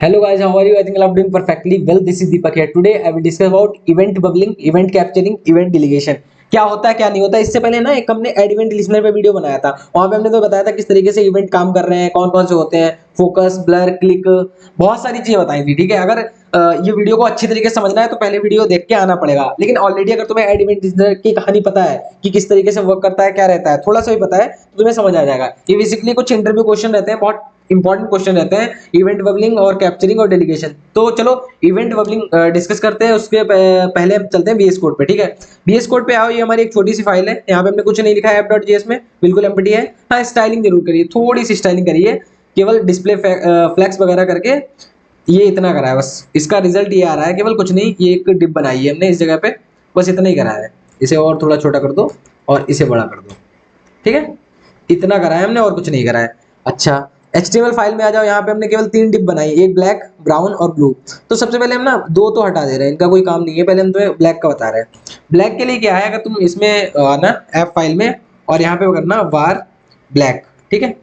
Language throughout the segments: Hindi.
Hello guys, how are you? I think I'm doing perfectly well. This is Deepak here. Today I will discuss about event bubbling, event capturing, event delegation. क्या होता है क्या नहीं होता। इससे पहले ना एक हमने एड इवेंट लिसनर पे वीडियो बनाया था। वहां पे हमने तो बताया था किस तरीके से इवेंट काम कर रहे हैं, कौन कौन से होते हैं, फोकस, ब्लर, क्लिक, बहुत सारी चीजें बताई थी। ठीक है, अगर ये वीडियो को अच्छी तरीके से समझना है तो पहले वीडियो देख के आना पड़ेगा। लेकिन ऑलरेडी अगर तुम्हें एड इवेंट लिसनर की कहानी पता है कि किस तरीके से वर्क करता है, क्या रहता है, थोड़ा सा भी पता है तो तुम्हें समझ आ जाएगा। ये बेसिकली कुछ इंटरव्यू क्वेश्चन रहते हैं, बहुत इंपॉर्टेंट क्वेश्चन रहते हैं, इवेंट बबलिंग और कैप्चरिंग और डेलीगेशन। तो चलो इवेंट बबलिंग डिस्कस करते हैं। उसके पहले हम चलते हैं बीएस कोड पे। ठीक है, बीएस कोड पे आओ। ये हमारी एक छोटी सी फाइल है, यहाँ पे हमने कुछ नहीं लिखा है app.js में, बिल्कुल एम्प्टी है। हाँ, स्टाइलिंग जरूर करिए, थोड़ी सी स्टाइलिंग करिए, केवल डिस्प्ले फ्लैक्स वगैरह करके ये इतना करा है बस। इसका रिजल्ट ये आ रहा है, केवल कुछ नहीं। ये एक डिप बनाई है हमने इस जगह पे, बस इतना ही करा है। इसे और थोड़ा छोटा कर दो और इसे बड़ा कर दो। ठीक है, इतना करा है हमने और कुछ नहीं करा है। अच्छा, HTML फाइल में आ जाओ। यहाँ पे हमने केवल 3 डिप बनाई, एक ब्लैक, ब्राउन और ब्लू। तो सबसे पहले हम ना दो तो हटा दे रहे हैं, इनका कोई काम नहीं है। पहले हम तुम्हें ब्लैक का बता रहे हैं। ब्लैक के लिए क्या है, अगर तुम इसमें आना ऐप फाइल में और यहाँ पे करना वार ब्लैक। ठीक है,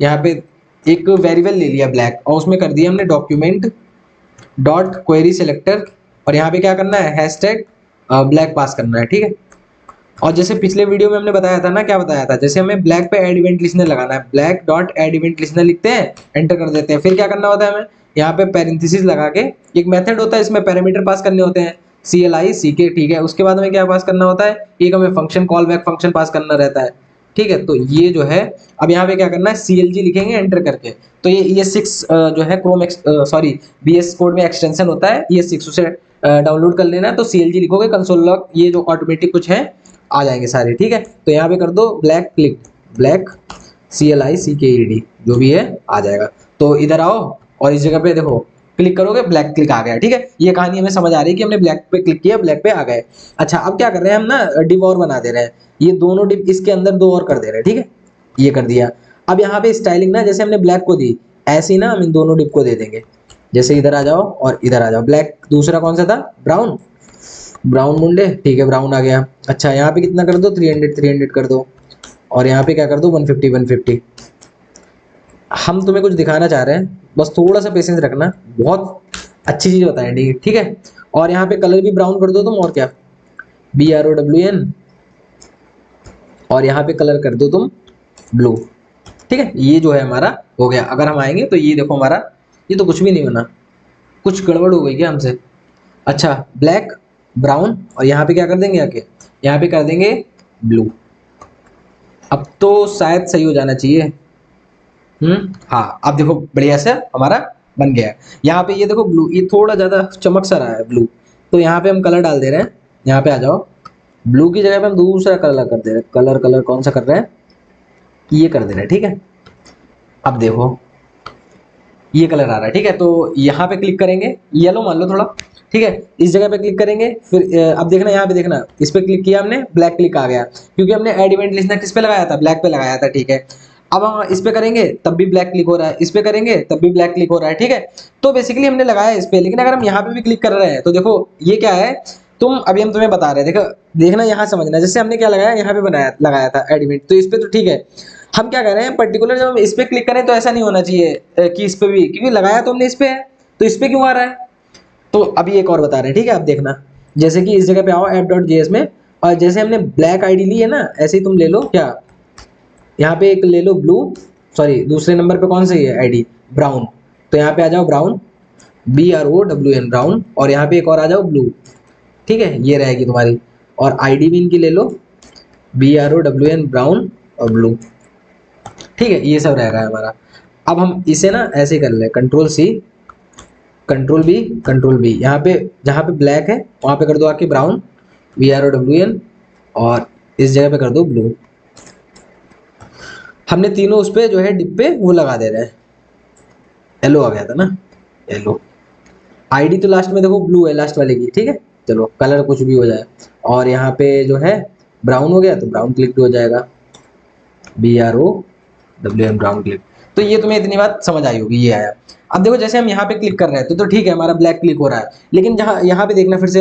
यहाँ पे एक वेरिएबल ले लिया ब्लैक और उसमें कर दिया हमने डॉक्यूमेंट डॉट क्वेरी सेलेक्टर, और यहाँ पे क्या करना है, हैशटैग ब्लैक पास करना है। ठीक है, और जैसे पिछले वीडियो में हमने बताया था ना, क्या बताया था, जैसे हमें ब्लैक पे ऐड इवेंट लिस्टनर लगाना है, black dot add event listener लिखते हैं, एंटर कर देते हैं। फिर क्या करना होता है, हमें यहाँ पे पैरेंथेसिस लगा के एक मेथड होता है, इसमें पैरामीटर पास करने होते हैं, CLI CK। ठीक है, उसके बाद हमें क्या पास करना होता है, एक हमें फंक्शन कॉल बैक फंक्शन पास करना रहता है। ठीक है, तो ये जो है, अब यहाँ पे क्या करना है, CLG लिखेंगे एंटर करके। तो ये ES6 जो है क्रोम सॉरी BS कोड में एक्सटेंशन होता है ES6, उसे डाउनलोड कर लेना। तो CLG लिखोगे, कंसोल लॉग, ये जो ऑटोमेटिक कुछ है आ जाएंगे सारे। ठीक है, तो यहाँ पे कर दो ब्लैक क्लिक, ब्लैक CLICKED, जो भी है आ जाएगा। तो इधर आओ और इस जगह पे देखो, क्लिक करोगे ब्लैक क्लिक आ गया। ठीक है, ये कहानी हमें समझ आ रही है कि हमने ब्लैक पे क्लिक किया, ब्लैक पे आ गए। अच्छा, अब क्या कर रहे हैं हम ना, डिव और बना दे रहे हैं। ये दोनों डिव इसके अंदर दो और कर दे रहे हैं। ठीक है, ये कर दिया। अब यहाँ पे स्टाइलिंग ना, जैसे हमने ब्लैक को दी, ऐसे ही ना हम इन दोनों डिव को दे देंगे। जैसे इधर आ जाओ और इधर आ जाओ। ब्लैक दूसरा कौन सा था, ब्राउन, ब्राउन मुंडे। ठीक है, ब्राउन आ गया। अच्छा, यहाँ पे कितना कर दो, 300 कर दो, और यहाँ पे क्या कर दो, 150। हम तुम्हें कुछ दिखाना चाह रहे हैं, बस थोड़ा सा पेशेंस रखना, बहुत अच्छी चीज बताएंगे। ठीक है, और यहाँ पे कलर भी ब्राउन कर दो तुम, और क्या, BROWN, और यहाँ पे कलर कर दो तुम ब्लू। ठीक है, ये जो है हमारा हो गया। अगर हम आएंगे तो ये देखो हमारा, ये तो कुछ भी नहीं बना, कुछ गड़बड़ हो गई क्या हमसे। अच्छा, ब्लैक, ब्राउन, और यहाँ पे क्या कर देंगे आके, यहाँ पे कर देंगे ब्लू। अब तो शायद सही हो जाना चाहिए। हाँ, अब देखो बढ़िया से हमारा बन गया है। यहाँ पे ये देखो ब्लू, ये थोड़ा ज्यादा चमक सा रहा है ब्लू, तो यहाँ पे हम कलर डाल दे रहे हैं। यहाँ पे आ जाओ, ब्लू की जगह पे हम दूसरा कलर कर दे रहे हैं। कलर कलर कौन सा कर रहे हैं, ये कर दे रहे हैं। ठीक है, अब देखो ये कलर आ रहा है। ठीक है, तो यहाँ पे क्लिक करेंगे, येलो मान लो थोड़ा। ठीक है, इस जगह पे क्लिक करेंगे, फिर अब देखना, यहाँ पे देखना, इस पे क्लिक किया हमने, ब्लैक क्लिक आ गया, क्योंकि हमने ऐड इवेंट लिस्टनर किस पे लगाया था, ब्लैक पे लगाया था। ठीक है, अब हम इस पे करेंगे तब भी ब्लैक क्लिक हो रहा है, इस पे करेंगे तब भी ब्लैक क्लिक हो रहा है। ठीक है, तो बेसिकली हमने लगाया इस पे, लेकिन अगर हम यहाँ पे भी क्लिक कर रहे हैं तो देखो ये क्या है, तुम अभी हम तुम्हें बता रहे हैं, देखो देखना, यहाँ समझना। जैसे हमने क्या लगाया, यहाँ पे बनाया लगाया था एड इवेंट, तो इस पे तो ठीक है। हम क्या कर रहे हैं, पर्टिकुलर जब हम इस पे क्लिक करें तो ऐसा नहीं होना चाहिए कि इस पे भी, क्योंकि लगाया तो हमने इस पे है, तो इस पे क्यों आ रहा है। तो अभी एक और बता रहे हैं। ठीक है, अब देखना, जैसे कि इस जगह पे आओ app.js में, और जैसे हमने ब्लैक आईडी ली है ना, ऐसे ही तुम ले लो। क्या, यहाँ पे एक ले लो ब्लू, सॉरी दूसरे नंबर पे कौन सी है आईडी, ब्राउन। तो यहाँ पे आ जाओ ब्राउन, BROWN, ब्राउन, और यहाँ पे एक और आ जाओ ब्लू। ठीक है, ये रहेगी तुम्हारी, और आईडी भी इनकी ले लो, BROWN, ब्राउन और ब्लू। ठीक है, ये सब रहेगा हमारा। अब हम इसे ना ऐसे कर ले, control C, control B, control B, यहाँ पे जहाँ पे ब्लैक है वहाँ पे कर दो आके ब्राउन, BROWN, और इस जगह पे कर दो ब्लू। हमने तीनों उस पे जो है डिप पे वो लगा दे रहे हैं। येलो आ गया था ना, येलो। आईडी तो लास्ट में देखो ब्लू है लास्ट वाले की। ठीक है, चलो कलर कुछ भी हो जाए, और यहाँ पे जो है ब्राउन हो गया, तो ब्राउन क्लिक भी हो जाएगा, BROWN, ब्राउन क्लिक। तो ये तुम्हें इतनी बात समझ आई होगी, ये आया। अब देखो, जैसे हम यहाँ पे क्लिक कर रहे हैं तो ठीक है, हमारा ब्लैक क्लिक हो रहा है, लेकिन जहाँ यहाँ पे देखना फिर से,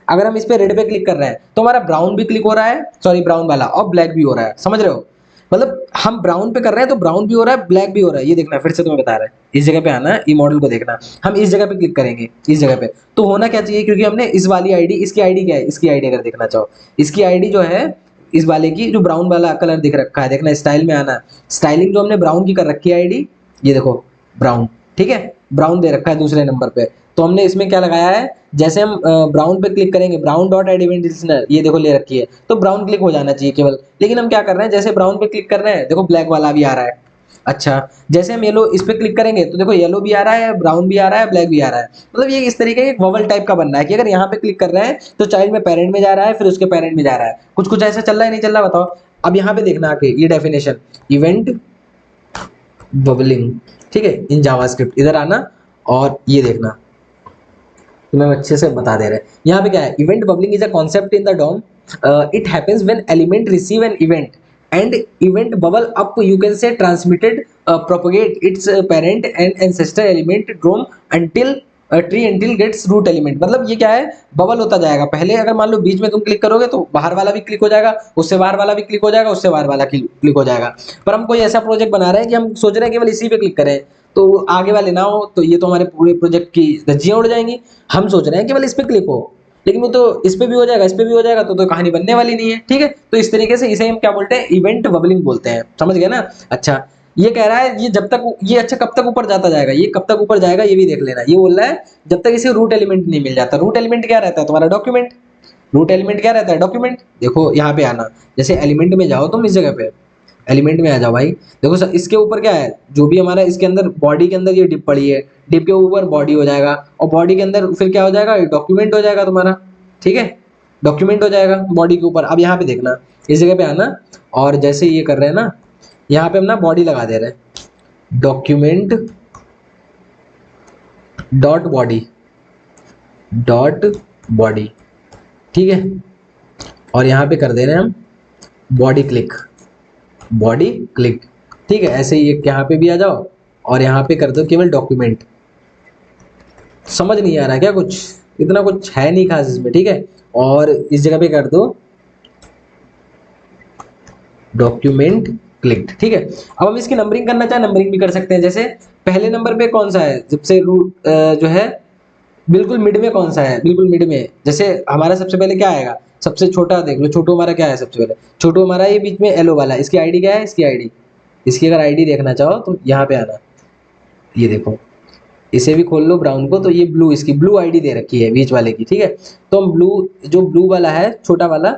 अगर हम इस पे रेड पे क्लिक कर रहे हैं तो हमारा ब्राउन भी क्लिक हो रहा है, सॉरी ब्राउन वाला, और ब्लैक भी हो रहा है। समझ रहे हो, मतलब हम ब्राउन पे कर रहे हैं तो ब्राउन भी हो रहा है, ब्लैक भी हो रहा है। ये देखना, फिर से तुम्हें बता रहा है, इस जगह पे आना है, ई मॉडल को देखना। हम इस जगह पे क्लिक करेंगे, इस जगह पे तो होना क्या चाहिए, क्योंकि हमने इस वाली आईडी, इसकी आईडी क्या है, इसकी आईडी अगर देखना चाहो, इसकी आईडी जो है इस वाले की, जो ब्राउन वाला कलर दिख रखा है, देखना स्टाइल में आना, स्टाइलिंग जो हमने ब्राउन की कर रखी है आईडी, ये देखो ब्राउन, ठीक है, ब्राउन दे रखा है दूसरे नंबर पे। तो हमने इसमें क्या लगाया है, जैसे हम ब्राउन पे क्लिक करेंगे, brown dot add event listener, ये देखो ले रखी है, तो ब्राउन क्लिक हो जाना चाहिए केवल। लेकिन हम क्या कर रहे हैं, जैसे ब्राउन पे क्लिक कर रहे हैं, देखो ब्लैक वाला भी आ रहा है। अच्छा, जैसे हम येलो इस पे क्लिक करेंगे तो देखो येलो भी आ रहा है, ब्राउन भी आ रहा है, ब्लैक भी आ रहा है। मतलब ये इस तरीके का वोवल टाइप का बनना है कि अगर यहाँ पे क्लिक कर रहे हैं तो चाइल्ड में पेरेंट में जा रहा है, फिर उसके पेरेंट में जा रहा है। कुछ कुछ ऐसा चल रहा है, नहीं चल रहा, बताओ। अब यहाँ पे देखना आके ये डेफिनेशन, इवेंट बबलिंग, ठीक है, इन जावास्क्रिप्ट, इधर आना और ये देखना, तुम्हें अच्छे से बता दे रहे हैं। यहाँ पे क्या है, event bubbling is a concept in the DOM, it happens when element receive an event and event bubble up, you can say transmitted, propagate its parent and ancestor element DOM until tree until gets root element. मतलब ये क्या है, बबल होता जाएगा। पहले अगर मान लो बीच में तुम क्लिक करोगे तो बाहर वाला भी क्लिक हो जाएगा, उससे बाहर वाला भी क्लिक हो जाएगा, उससे बाहर वाला क्लिक हो जाएगा। पर हम कोई ऐसा प्रोजेक्ट बना रहे हैं कि हम सोच रहे हैं केवल इसी पे क्लिक करें, तो आगे वाले ना हो, तो ये तो हमारे पूरे प्रोजेक्ट की धज्जियां उड़ जाएंगी। हम सोच रहे हैं केवल इस पे क्लिक हो, लेकिन वो तो इस पे भी हो जाएगा, इस पे भी हो जाएगा, तो कहानी बनने वाली नहीं है, ठीक है। तो इस तरीके से इसे हम क्या बोलते हैं, इवेंट बबलिंग बोलते हैं, समझ गए ना। अच्छा, ये कह रहा है ये जब तक ये, अच्छा कब तक ऊपर जाता जाएगा, ये कब तक ऊपर जाएगा ये भी देख लेना। ये बोल रहा है जब तक इसे रूट एलिमेंट नहीं मिल जाता। रूट एलिमेंट क्या रहता है, तुम्हारा डॉक्यूमेंट। रूट एलिमेंट क्या रहता है, डॉक्यूमेंट। देखो यहाँ पे आना, जैसे एलिमेंट में जाओ तुम, इस जगह पे एलिमेंट में आ जाओ भाई। देखो सर, इसके ऊपर क्या है, जो भी हमारा इसके अंदर बॉडी के अंदर ये डिप पड़ी है, डिप के ऊपर बॉडी हो जाएगा, और बॉडी के अंदर फिर क्या हो जाएगा, डॉक्यूमेंट हो जाएगा तुम्हारा, ठीक है, डॉक्यूमेंट हो जाएगा बॉडी के ऊपर। अब यहाँ पे देखना, इस जगह पे आना, और जैसे ये कर रहे हैं ना, यहाँ पे हम ना बॉडी लगा दे रहे हैं, document dot body, dot body, ठीक है। और यहाँ पे कर दे रहे हैं हम बॉडी क्लिक, बॉडी क्लिक, ठीक है। ऐसे ही यहाँ पे भी आ जाओ और यहाँ पे कर दो केवल डॉक्यूमेंट। समझ नहीं आ रहा क्या, कुछ इतना कुछ है नहीं खास इसमें, ठीक है। और इस जगह पे कर दो डॉक्यूमेंट क्लिक्ड, ठीक है। अब हम इसकी नंबरिंग करना चाहे नंबरिंग भी कर सकते हैं। जैसे पहले नंबर पे कौन सा है, सबसे रूट जो है बिल्कुल मिड में कौन सा है, बिल्कुल मिड में। जैसे हमारा सबसे पहले क्या आएगा, सबसे छोटा देख लो, छोटू हमारा क्या है सबसे पहले, छोटू हमारा ये बीच में येलो वाला, इसकी आईडी क्या है, इसकी आईडी, इसकी अगर आईडी देखना चाहो तो यहाँ पे आना, ये देखो, इसे भी खोल लो ब्राउन को, तो ये ब्लू, इसकी ब्लू आईडी दे रखी है बीच वाले की, ठीक है। तो हम ब्लू, जो ब्लू वाला है छोटा वाला,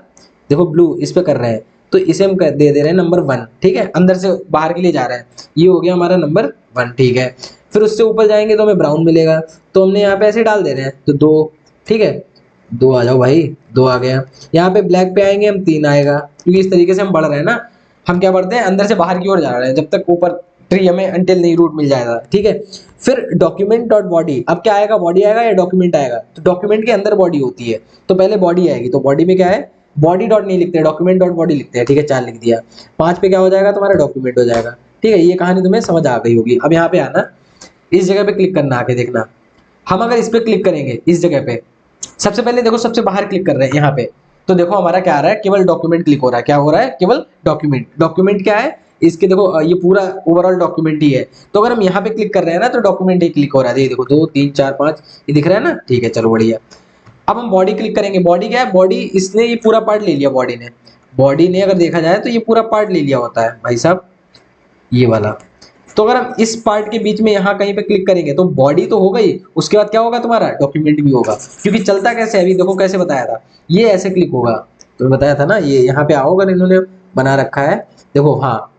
देखो ब्लू इस पे कर रहे हैं, तो इसे हम दे दे रहे हैं नंबर 1, ठीक है। अंदर से बाहर के लिए जा रहा है, ये हो गया हमारा नंबर 1, ठीक है। फिर उससे ऊपर जाएंगे तो हमें ब्राउन मिलेगा, तो हमने यहाँ पे ऐसे डाल दे रहे हैं, तो 2, ठीक है, 2 आ जाओ भाई, 2 आ गया। यहाँ पे ब्लैक पे आएंगे हम, 3 आएगा, क्योंकि इस तरीके से हम बढ़ रहे हैं ना। हम क्या बढ़ते हैं, अंदर से बाहर की ओर जा रहे हैं, जब तक ऊपर ट्री हमें अंटिल नहीं रूट मिल जाएगा, ठीक है। फिर डॉक्यूमेंट डॉट बॉडी, अब क्या आएगा, बॉडी आएगा या डॉक्यूमेंट आएगा, तो डॉक्यूमेंट के अंदर बॉडी होती है, तो पहले बॉडी आएगी। तो बॉडी में क्या है, बॉडी डॉट नहीं लिखते, डॉक्यूमेंट डॉट बॉडी लिखते हैं, ठीक है, 4 लिख दिया। 5 पे क्या हो जाएगा, तुम्हारा डॉक्यूमेंट हो जाएगा, ठीक है। ये कहानी तुम्हें समझ आ गई होगी। अब यहाँ पे आना, इस जगह पे क्लिक करना, आके देखना, हम अगर इस पे क्लिक करेंगे, इस जगह पे सबसे पहले देखो, सबसे बाहर क्लिक कर रहे हैं यहाँ पे, तो देखो हमारा क्या आ रहा है, केवल डॉक्यूमेंट क्लिक हो रहा है। क्या हो रहा है, केवल डॉक्यूमेंट। डॉक्यूमेंट क्या है, इसके देखो ये पूरा ओवरऑल डॉक्यूमेंट ही है। तो अगर हम यहाँ पे क्लिक कर रहे हैं ना, तो डॉक्यूमेंट ही क्लिक हो रहा है, ये देखो 2 3 4 5, ये दिख रहा है ना, ठीक है, चलो बढ़िया। अब हम बॉडी क्लिक करेंगे, बॉडी क्या है, बॉडी इसने ये पूरा पार्ट ले लिया, बॉडी ने अगर देखा जाए तो ये पूरा पार्ट ले लिया होता है भाई साहब, ये वाला। तो अगर हम इस पार्ट के बीच में यहाँ कहीं पे क्लिक करेंगे तो बॉडी तो हो गई, उसके बाद क्या होगा, तुम्हारा डॉक्यूमेंट भी होगा। क्योंकि चलता कैसे है, अभी देखो कैसे बताया था, ये ऐसे क्लिक होगा, तो बताया था ना, ये यहाँ पे आओ, अगर इन्होंने बना रखा है, देखो, हाँ।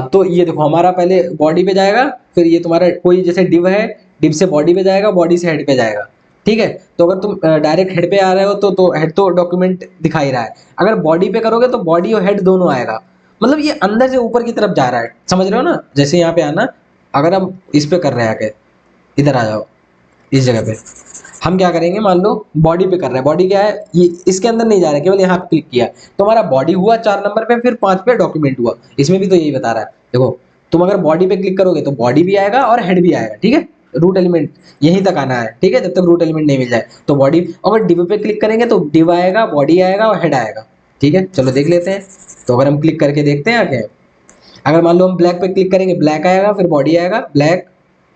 तो ये देखो हमारा पहले बॉडी पे जाएगा, फिर ये तुम्हारा कोई जैसे डिव है, डिव से बॉडी पे जाएगा, बॉडी से हेड पे जाएगा, ठीक है। तो अगर तुम डायरेक्ट हेड पे आ रहे हो तो हेड तो डॉक्यूमेंट दिखा ही रहा है। अगर बॉडी पे करोगे तो बॉडी और हेड दोनों आएगा। मतलब ये अंदर से ऊपर की तरफ जा रहा है, समझ रहे हो ना। जैसे यहाँ पे आना, अगर हम इस पे कर रहे हैं, आके इधर आ जाओ, इस जगह पे हम क्या करेंगे, मान लो बॉडी पे कर रहे हैं, बॉडी क्या है, ये इसके अंदर नहीं जा रहा है, केवल यहाँ पे क्लिक किया तो हमारा बॉडी हुआ 4 नंबर पे, फिर 5 पे डॉक्यूमेंट हुआ। इसमें भी तो यही बता रहा है, देखो तुम अगर बॉडी पे क्लिक करोगे तो बॉडी भी आएगा और हेड भी आएगा, ठीक है। रूट एलिमेंट यहीं तक आना है, ठीक है, जब तक रूट एलिमेंट नहीं मिल जाए। तो बॉडी, अगर डिव पे क्लिक करेंगे तो डिव आएगा, बॉडी आएगा और हेड आएगा, ठीक है, चलो देख लेते हैं। तो अगर हम क्लिक करके देखते हैं आगे, अगर मान लो हम ब्लैक पे क्लिक करेंगे, ब्लैक आएगा, फिर बॉडी आएगा, ब्लैक,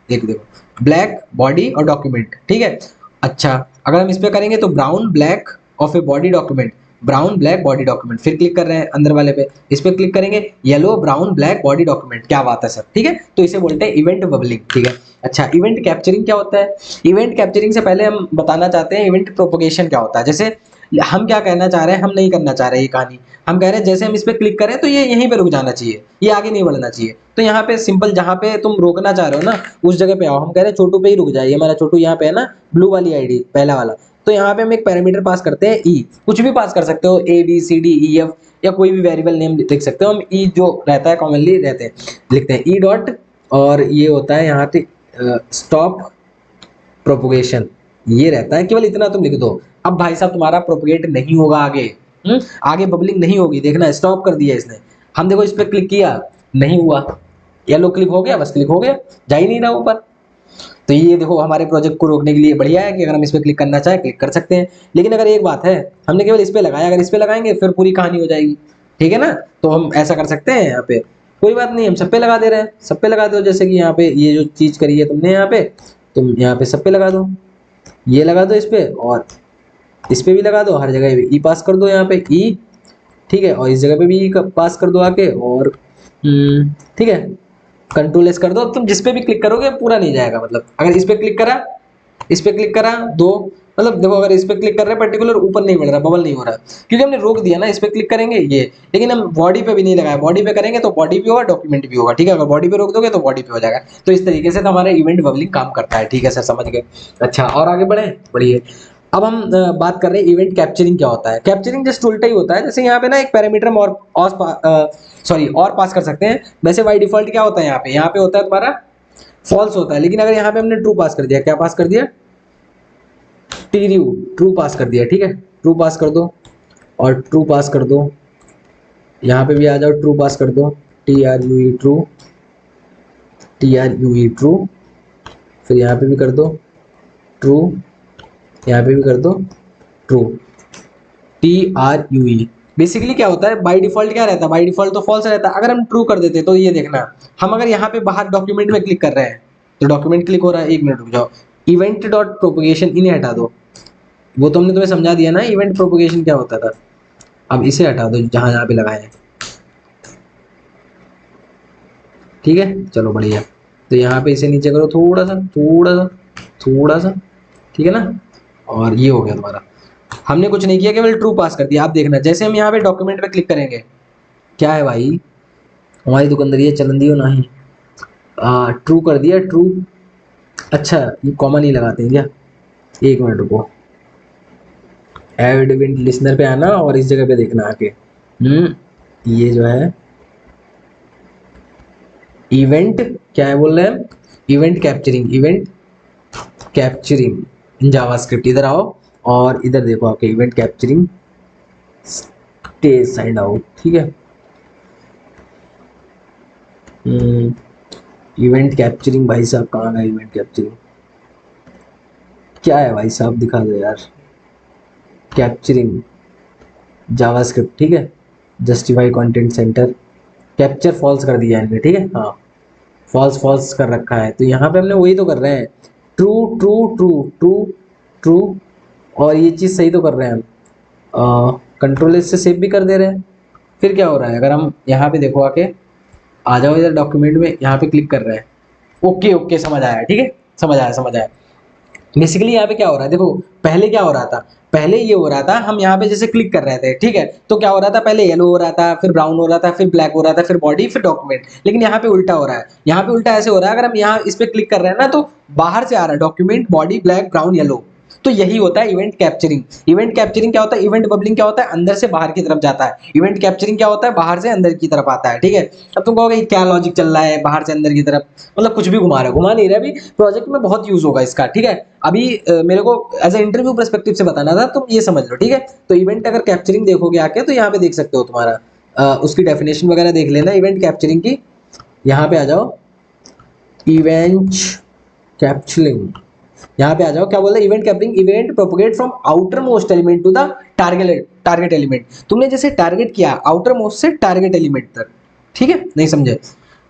देखो देखो ब्लैक बॉडी और डॉक्यूमेंट, ठीक है। अच्छा, अगर हम इस पे करेंगे तो ब्राउन ब्लैक और फिर body document, brown black body document, फिर क्लिक कर रहे हैं अंदर वाले पे, इस पे क्लिक करेंगे, yellow brown black body document, क्या बात है सर, ठीक है। तो इसे बोलते हैं इवेंट बबलिंग, ठीक है। अच्छा, इवेंट कैप्चरिंग क्या होता है? इवेंट कैप्चरिंग से पहले हम बताना चाहते हैं इवेंट प्रोपोगेशन क्या होता है। जैसे हम क्या कहना चाह रहे हैं, हम नहीं करना चाह रहे ये कहानी, हम कह रहे हैं जैसे हम इस पे क्लिक करें तो ये यहीं पे रुक जाना चाहिए, ये आगे नहीं बढ़ना चाहिए। तो यहाँ पे सिंपल, जहाँ पे तुम रोकना चाह रहे हो ना उस जगह पे आओ, हम कह रहे हैं छोटू पे ही रुक जाए, ये हमारा छोटू यहाँ पे है ना, ब्लू वाली आईडी पहला वाला। तो यहाँ पे हम एक पैरामीटर पास करते हैं ई, कुछ भी पास कर सकते हो, A B C D E F, या कोई भी वेरिएबल नेम लिख सकते हो। हम ई जो रहता है कॉमनली रहते हैं लिखते हैं ई डॉट, और ये होता है यहाँ पे स्टॉप प्रोपोगेशन, ये रहता है, केवल इतना तुम लिख दो। अब भाई साहब तुम्हारा प्रोपोगेट नहीं होगा आगे, आगे बबलिंग नहीं होगी, देखना स्टॉप कर दिया इसने। हम देखो इस पे क्लिक किया, नहीं हुआ, येलो क्लिक हो गया, बस क्लिक हो गया, जा ही नहीं रहा ऊपर। तो ये देखो हमारे प्रोजेक्ट को रोकने के लिए बढ़िया है कि अगर हम इस पे क्लिक करना चाहे क्लिक कर सकते हैं। लेकिन अगर एक बात है, हमने केवल इस पे लगाया, अगर इस पे लगाएंगे फिर पूरी कहानी हो जाएगी, ठीक है ना। तो हम ऐसा कर सकते हैं, यहाँ पे कोई बात नहीं, हम सब पे लगा दे रहे हैं, सब पे लगा दो। जैसे कि यहाँ पे ये जो चीज करी है तुमने, यहाँ पे तुम यहाँ पे सब पे लगा दो, ये लगा दो इस पे, और इस पे भी लगा दो, हर जगह ई पास कर दो, यहाँ पे ई, ठीक है, और इस जगह पे भी ई पास कर दो आके, और ठीक है, कंट्रोल एस कर दो। अब तुम जिस पे भी क्लिक करोगे पूरा नहीं जाएगा, मतलब अगर इस पे क्लिक करा, इस पे क्लिक करा दो, मतलब देखो अगर इस पे क्लिक कर रहे हैं पर्टिकुलर, ऊपर नहीं बढ़ रहा, बबल नहीं हो रहा, क्योंकि हमने रोक दिया ना, इस पे क्लिक करेंगे ये। लेकिन हम बॉडी पे भी नहीं लगाया, बॉडी पे करेंगे तो बॉडी भी होगा, डॉक्यूमेंट भी होगा, ठीक है। अगर बॉडी पे रोक दोगे तो बॉडी पे हो जाएगा। तो इस तरीके से तो हमारा इवेंट बबलिंग काम करता है, ठीक है सर, समझ गए। अच्छा, और आगे बढ़े, बढ़िए। अब हम बात कर रहे हैं इवेंट कैप्चरिंग क्या होता है। कैप्चरिंग जस्ट उल्टा ही होता है, जैसे यहाँ पे ना एक पैरामीटर हम और पास कर सकते हैं। वैसे बाई डिफॉल्ट क्या होता है, यहाँ पे होता है तुम्हारा फॉल्स होता है, लेकिन अगर यहाँ पे हमने ट्रू पास कर दिया, क्या पास कर दिया, ट्रू पास कर दिया, ठीक है, ट्रू पास कर दो, और ट्रू पास कर दो, यहाँ पे भी आ जाओ, ट्रू पास कर दो, ट्रू, ट्रू, फिर यहाँ पे भी कर दो ट्रू, यहाँ पे भी कर दो ट्रू, बेसिकली क्या होता है, बाय डिफॉल्ट क्या रहता है, बाय डिफॉल्ट तो फॉल्स रहता है। अगर हम ट्रू कर देते तो ये देखना, हम अगर यहाँ पे बाहर डॉक्यूमेंट में क्लिक कर रहे हैं तो डॉक्यूमेंट क्लिक हो रहा है, एक मिनट रुक जाओ, इवेंट डॉट प्रोपोगेशन इन्हें हटा दो, वो तुमने तुम्हें समझा दिया ना इवेंट प्रोपोगेशन क्या होता था। अब इसे हटा दो जहां जहां पे लगाए हैं, ठीक है, चलो बढ़िया। तो यहाँ पे इसे नीचे करो थोड़ा सा, थोड़ा सा, थोड़ा सा, ठीक है ना, और ये हो गया तुम्हारा। हमने कुछ नहीं किया, केवल ट्रू पास कर दिया। आप देखना जैसे हम यहाँ पे डॉक्यूमेंट पे क्लिक करेंगे, क्या है भाई, हमारी दुकानदारी है चलन दियो नहीं, ट्रू कर दिया, ट्रू। अच्छा, ये कॉमा नहीं लगाते हैं क्या, एक मिनट रुको, ऐड इवेंट लिसनर पे आना और इस जगह पे देखना आके, ये जो है इवेंट, क्या है बोल रहे हैं, event capturing, event capturing in JavaScript, इधर आओ और इधर देखो आके, event capturing stay side out, ठीक है। इवेंट कैप्चरिंग भाई साहब कहाँ है, इवेंट कैप्चरिंग क्या है भाई साहब, दिखा दो यार, कैप्चरिंग जावास्क्रिप्ट, ठीक है, justify content center, capture false कर दिया इनने, ठीक है, हाँ फॉल्स फॉल्स कर रखा है। तो यहाँ पे हमने वही तो कर रहे हैं, true true true true true, और ये चीज़ सही तो कर रहे हैं हम, कंट्रोल से सेव भी कर दे रहे हैं। फिर क्या हो रहा है, अगर हम यहाँ पे देखो आके, आ जाओ इधर डॉक्यूमेंट में, यहाँ पे क्लिक कर रहे हैं, ओके ओके समझ आया, ठीक है, समझ आया समझ आया। बेसिकली यहाँ पे क्या हो रहा है, देखो पहले क्या हो रहा था, पहले ये हो रहा था, हम यहाँ पे जैसे क्लिक कर रहे थे, ठीक है, तो क्या हो रहा था, पहले येलो हो रहा था, फिर ब्राउन हो रहा था, फिर ब्लैक हो रहा था, फिर बॉडी, फिर डॉक्यूमेंट। लेकिन यहाँ पे उल्टा हो रहा है, यहाँ पे उल्टा ऐसे हो रहा है, अगर हम यहाँ इस पे क्लिक कर रहे हैं ना तो बाहर से आ रहा है document, body, black, brown, yellow. तो यही होता है इवेंट कैप्चरिंग। इवेंट कैप्चरिंग क्या होता है, इवेंट बबलिंग क्या होता है, अंदर से बाहर की तरफ जाता है। इवेंट कैप्चरिंग क्या होता है, बाहर से अंदर की तरफ आता है, ठीक है। अब तुम कहोगे क्या लॉजिक चल रहा है, बाहर से अंदर की तरफ, मतलब कुछ भी घुमा रहा है, घुमा नहीं रहा, अभी प्रोजेक्ट में बहुत यूज होगा इसका, ठीक है। अभी मेरे को एज ए इंटरव्यू पर्सपेक्टिव से बताना था, तुम ये समझ लो, ठीक है। तो इवेंट अगर कैप्चरिंग देखोगे आके तो यहाँ पे देख सकते हो, तुम्हारा उसकी डेफिनेशन वगैरह देख लेना इवेंट कैप्चरिंग की। यहाँ पे आ जाओ, इवेंट कैप्चरिंग, यहाँ पे आ जाओ, क्या बोल रहे हैं, event capturing, event propagate from outermost element to the target element. तुमने जैसे टारगेट किया आउटर मोस्ट से टारगेट एलिमेंट तक, ठीक है, नहीं समझे।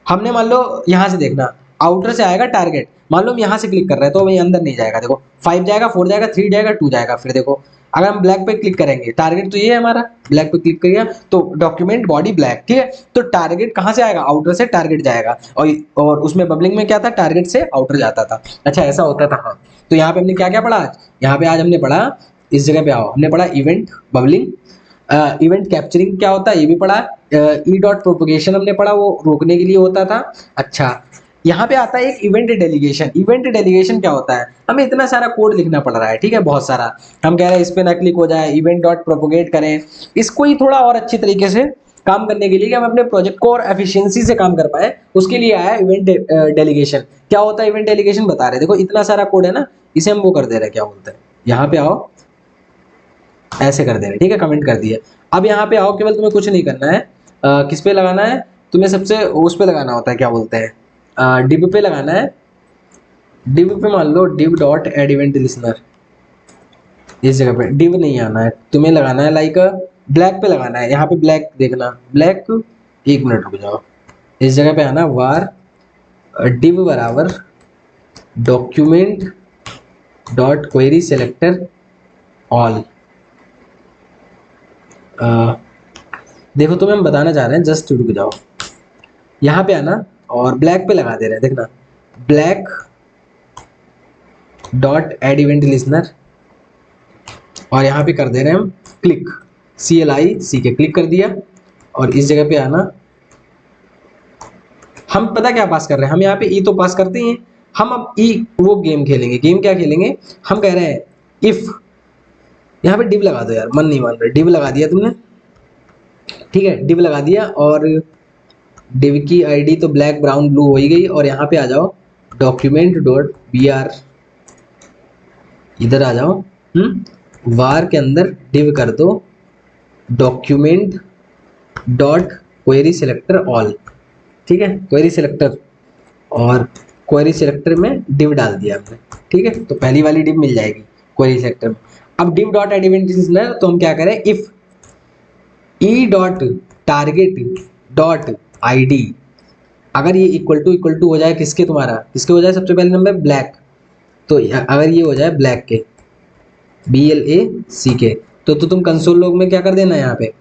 हमने मान लो यहाँ से देखना, आउटर से आएगा टारगेट, मान लो हम यहाँ से क्लिक कर रहे हैं तो वही अंदर नहीं जाएगा, देखो 5 जाएगा, 4 जाएगा, 3 जाएगा, 2 जाएगा। फिर देखो अगर हम ब्लैक पे क्लिक करेंगे, टारगेट तो ये है हमारा, ब्लैक पे क्लिक करिए तो डॉक्यूमेंट बॉडी ब्लैक, ठीक है। तो टारगेट कहाँ से आएगा, आउटर से टारगेट जाएगा, और उसमें बबलिंग में क्या था, टारगेट से आउटर जाता था। अच्छा ऐसा होता था, हाँ। तो यहाँ पे हमने क्या क्या पढ़ा आज, यहाँ पे आज हमने पढ़ा, इस जगह पे आओ, हमने पढ़ा इवेंट बबलिंग, इवेंट कैप्चरिंग क्या होता है ये भी पढ़ा, ई डॉट प्रोपोगेशन हमने पढ़ा, वो रोकने के लिए होता था। अच्छा यहाँ पे आता है एक इवेंट डेलीगेशन। इवेंट डेलीगेशन क्या होता है, हमें इतना सारा कोड लिखना पड़ रहा है, ठीक है, बहुत सारा। हम कह रहे हैं इस पे ना क्लिक हो जाए, इवेंट डॉट प्रोपोगेट करें, इसको ही थोड़ा और अच्छी तरीके से काम करने के लिए कि हम अपने प्रोजेक्ट को और एफिशिएंसी से काम कर पाए, उसके लिए आया इवेंट डेलीगेशन। क्या होता है इवेंट डेलीगेशन बता रहे, देखो इतना सारा कोड है ना, इसे हम वो कर दे रहे हैं, क्या बोलते हैं, यहाँ पे आओ, ऐसे कर दे रहे, ठीक है, कमेंट कर दिए। अब यहाँ पे आओ, केवल तुम्हें कुछ नहीं करना है, किस पे लगाना है, तुम्हें सबसे उस पे लगाना होता है, क्या बोलते हैं, डिव पे लगाना है। डिव पे मान लो div dot add event listener, इस जगह पे डिव नहीं आना है, तुम्हें लगाना है लाइक ब्लैक पे लगाना है। यहाँ पे ब्लैक देखना, ब्लैक, एक मिनट रुक जाओ, इस जगह पे आना, वार डिव बराबर document dot query selector all. देखो तुम्हें हम बताना चाह रहे हैं, जस्ट रुक जाओ, यहाँ पे आना और ब्लैक पे लगा दे रहे हैं, देखना black dot add event listener, और यहाँ पे कर दे रहे हैं हम क्लिक, CLIC क्लिक कर दिया। और इस जगह पे आना, हम पता क्या पास कर रहे हैं, हम यहाँ पे ई तो पास करते ही हैं, हम अब ई वो गेम खेलेंगे। गेम क्या खेलेंगे, हम कह रहे हैं इफ, यहाँ पे डिव लगा दो यार, मन नहीं मान रहा, डिव लगा दिया तुमने, ठीक है, डिव लगा दिया, और डिव की आईडी तो ब्लैक ब्राउन ब्लू हो ही गई। और यहाँ पे आ जाओ डॉक्यूमेंट डॉट br, इधर आ जाओ, वार के अंदर डिव कर दो document dot query selector all, ठीक है, क्वेरी सेलेक्टर, और क्वेरी सेलेक्टर में डिव डाल दिया हमने, ठीक है। तो पहली वाली डिव मिल जाएगी क्वेरी सेलेक्टर में। अब div dot add event listener, तो हम क्या करें, if e dot target dot ID, अगर ये इक्वल टू हो जाए किसके, तुम्हारा किसके हो जाए, सबसे पहले नंबर ब्लैक, तो अगर ये हो जाए ब्लैक के, BLAC के, तो तुम कंसोल लॉग में क्या कर देना, यहाँ पे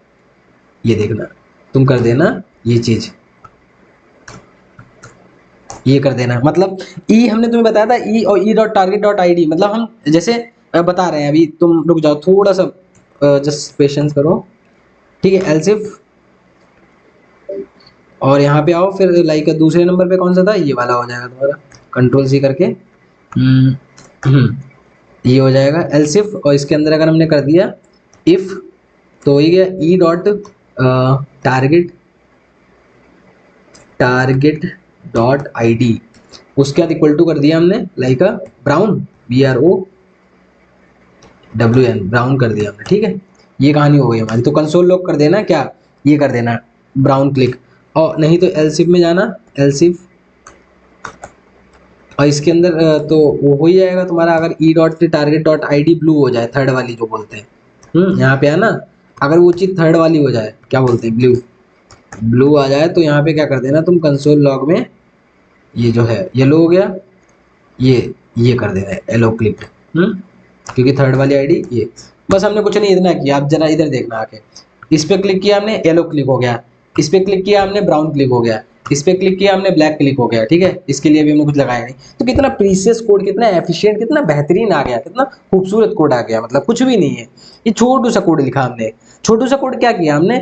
ये देखना, तुम कर देना ये चीज, ये कर देना। मतलब ई हमने तुम्हें बताया था, ई और ई डॉट टारगेट डॉट आईडी, मतलब हम जैसे बता रहे हैं, अभी तुम रुक जाओ थोड़ा सा, जस्ट पेशेंस करो, ठीक है। एल्सिफ, और यहाँ पे आओ, फिर लाइक दूसरे नंबर पे कौन सा था, ये वाला हो जाएगा तुम्हारा, कंट्रोल C करके, ये हो जाएगा एल्सिफ। और इसके अंदर अगर हमने कर दिया इफ, तो हो ही गया ई डॉट टारगेट डॉट आईडी, उसके बाद इक्वल टू कर दिया हमने लाइक ब्राउन, BROWN, ब्राउन कर दिया हमने, ठीक है। ये कहानी हो गई हमारी। तो कंसोल लॉग कर देना, क्या ये कर देना ब्राउन क्लिक, और नहीं तो एल्सिफ में जाना, एल्सिफ, और इसके अंदर तो वो हो ही जाएगा तुम्हारा, अगर ई dot target dot ID blue हो जाए, थर्ड वाली जो बोलते हैं, यहाँ पे है ना, अगर वो चीज़ थर्ड वाली हो जाए, क्या बोलते हैं, ब्लू आ जाए, तो यहाँ पे क्या कर देना तुम कंसोल लॉग में, ये जो है येलो हो गया, ये कर देना येलो क्लिक, क्योंकि थर्ड वाली आईडी ये, बस हमने कुछ नहीं इतना किया। आप जरा इधर देखना आके, इस पे क्लिक किया हमने, येलो क्लिक हो गया, इस पे क्लिक किया हमने, ब्राउन क्लिक हो गया, इस पे क्लिक किया हमने, ब्लैक क्लिक हो गया, ठीक है। इसके लिए भी हमने कुछ लगाया नहीं। तो कितना प्रीसियस कोड, कितना एफिशिएंट, कितना बेहतरीन आ गया, कितना खूबसूरत कोड आ गया, मतलब कुछ भी नहीं है, ये छोटू सा कोड लिखा हमने। छोटू सा कोड क्या किया हमने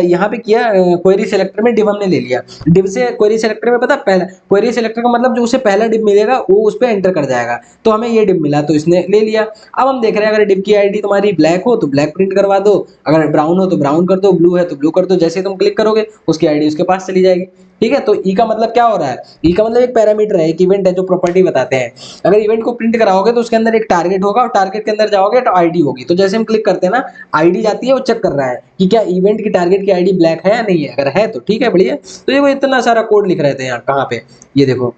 यहाँ पे किया, क्वेरी सेलेक्टर में डिव हमने ले लिया, डिव से क्वेरी सेलेक्टर में पता, पहला क्वेरी सेलेक्टर का मतलब जो उसे पहला डिव मिलेगा वो उस पर एंटर कर जाएगा, तो हमें ये डिव मिला तो इसने ले लिया। अब हम देख रहे हैं, अगर डिव की आईडी तुम्हारी ब्लैक हो तो ब्लैक प्रिंट करवा दो, अगर ब्राउन हो तो ब्राउन कर दो, ब्लू है तो ब्लू कर दो, जैसे तुम क्लिक करोगे उसकी आईडी उसके पास चली जाएगी, ठीक है। तो ई का मतलब क्या हो रहा है, ई का मतलब एक पैरामीटर है, एक इवेंट है जो प्रॉपर्टी बताते हैं। अगर इवेंट को प्रिंट कराओगे तो उसके अंदर एक टारगेट होगा, और टारगेट के अंदर जाओगे तो आईडी होगी, तो जैसे हम क्लिक करते हैं ना, आईडी जाती है, वो चेक कर रहा है कि क्या इवेंट की टारगेट की आईडी ब्लैक है या नहीं है, अगर है तो ठीक है, बढ़िया। तो ये वो इतना सारा कोड लिख रहे थे यहाँ, कहाँ पे, ये देखो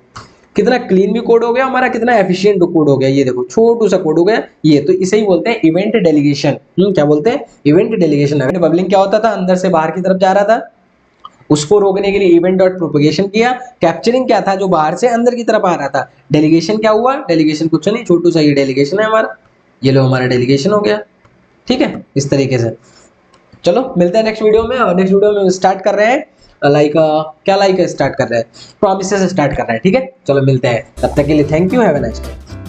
कितना क्लीन भी कोड हो गया हमारा, कितना एफिशिएंट कोड हो गया। ये देखो छोटू सा कोड हो गया ये, तो इसे ही बोलते हैं इवेंट डेलीगेशन। क्या बोलते हैं? Event delegation. इवेंट बबलिंग क्या होता था? अंदर से बाहर की तरफ जा रहा था, उसको रोकने के लिए इवेंट डॉट प्रोपगेशन किया। कैप्चरिंग क्या था? जो बाहर से अंदर की तरफ आ रहा था। डेलीगेशन क्या हुआ? डेलीगेशन कुछ नहीं, छोटू सा ये डेलीगेशन है हमारा, ये लो हमारा डेलीगेशन हो गया। ठीक है, इस तरीके से। चलो मिलते हैं नेक्स्ट वीडियो में, और नेक्स्ट वीडियो में स्टार्ट कर रहे हैं लाइक क्या लाइक स्टार्ट कर रहे हैं, प्रॉमिसेस स्टार्ट कर रहे हैं। ठीक है, चलो मिलते हैं, तब तक के लिए thank you, have a nice day.